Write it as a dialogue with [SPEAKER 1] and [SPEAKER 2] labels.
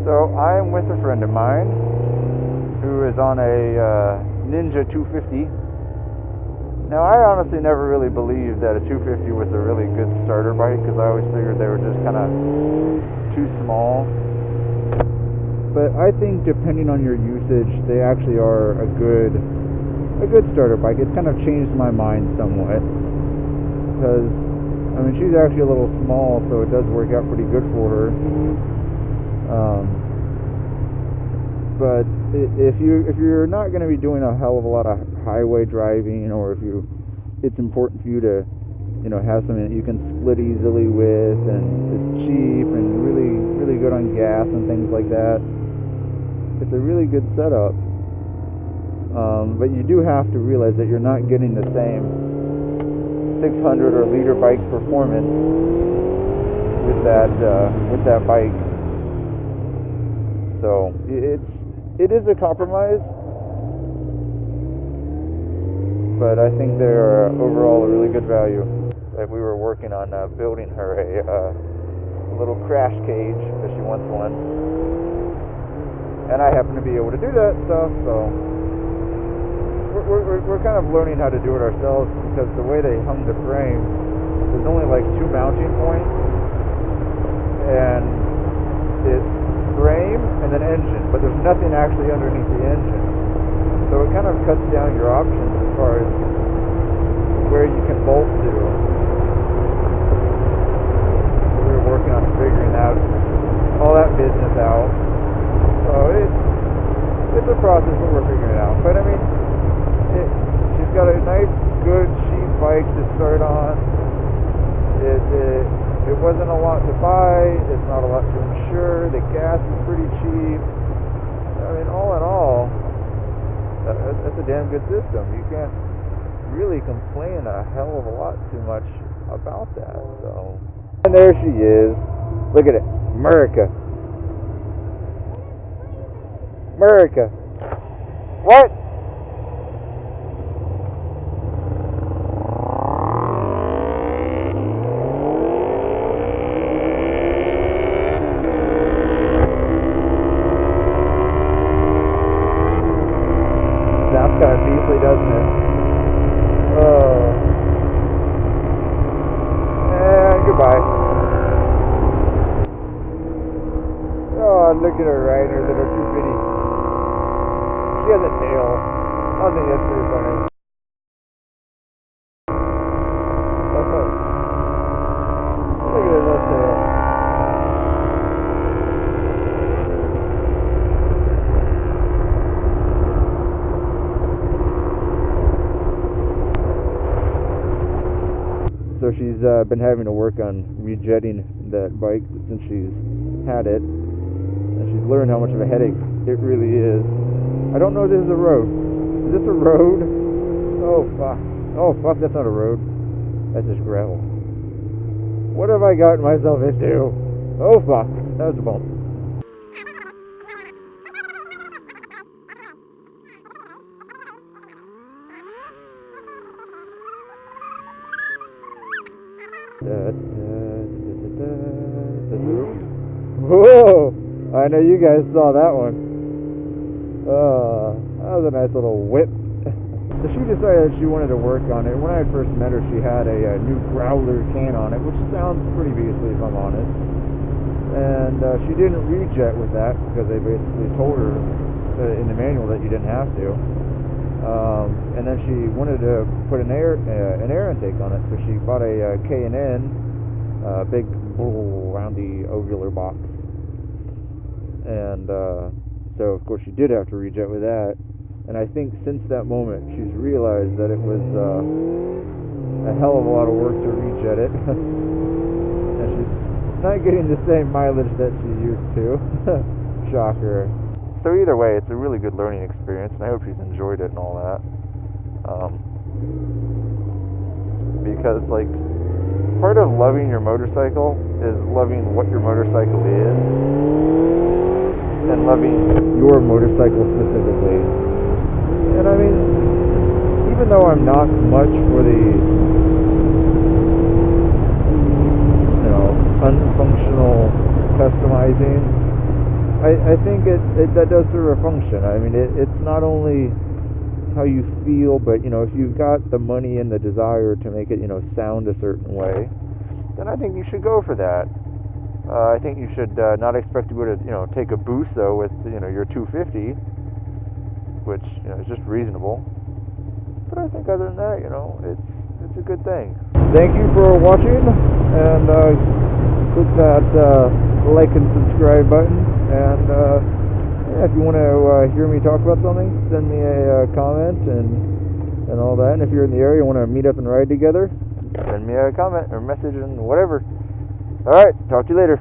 [SPEAKER 1] So I'm with a friend of mine who is on a Ninja 250. Now, I honestly never really believed that a 250 was a really good starter bike, because I always figured they were just kind of too small. But I think depending on your usage, they actually are a good starter bike. It's kind of changed my mind somewhat, because I mean, she's actually a little small, so it does work out pretty good for her. But if you're not going to be doing a hell of a lot of highway driving, or if it's important for you to, have something that you can split easily with, and is cheap and really good on gas and things like that, it's a really good setup. But you do have to realize that you're not getting the same 600 or liter bike performance with that bike. So it is a compromise, but I think they're overall a really good value. Like, we were working on building her a little crash cage, because she wants one, and I happen to be able to do that stuff. So we're kind of learning how to do it ourselves, because the way they hung the frame, there's only like 2 mounting points, and it's frame and then engine, but there's nothing actually underneath the engine. So it kind of cuts down your options as far as where you can bolt to. We were working on figuring out all that business out. So it's a process, but we're figuring it out. But I mean, she's got a nice, good, cheap bike to start on. It wasn't a lot to buy. It's not a lot to insure. The gas is pretty cheap. I mean, all in all, that's a damn good system. You can't really complain a hell of a lot too much about that. So, and there she is. Look at it, America. America. What? Sounds kind of beastly, doesn't it? Oh. And goodbye. Oh, look at her rider, little two-fitty. She has a tail. I think that's pretty funny. Look at her little tail. So she's been having to work on rejetting that bike since she's had it, and she's learned how much of a headache it really is. I don't know if this is a road. Is this a road? Oh fuck. Oh fuck, that's not a road. That's just gravel. What have I gotten myself into? Oh fuck, that was a bump. Whoa! I know you guys saw that one. That was a nice little whip. So she decided that she wanted to work on it. When I first met her, she had a new Growler can on it, which sounds pretty beastly if I'm honest. And she didn't rejet with that, because they basically told her in the manual that you didn't have to. And then she wanted to put an air intake on it, so she bought a K&N, big roundy ovular box. And so of course she did have to rejet with that. And I think since that moment she's realized that it was a hell of a lot of work to rejet it. And she's not getting the same mileage that she used to. Shocker. So either way, it's a really good learning experience, and I hope she's enjoyed it and all that. Because, like, part of loving your motorcycle is loving what your motorcycle is, and loving your motorcycle specifically. And I mean, even though I'm not much for the, unfunctional customizing, I think that does serve a function. I mean, it's not only how you feel, but, you know, if you've got the money and the desire to make it, you know, sound a certain way, then I think you should go for that. I think you should not expect to go to, you know, take a boost, though, with, you know, your 250, which, you know, is just reasonable. But I think other than that, you know, it's a good thing. Thank you for watching, and click that like and subscribe button. And yeah, if you want to hear me talk about something, send me a comment and all that. And if you're in the area and want to meet up and ride together, send me a comment or message and whatever. All right, talk to you later.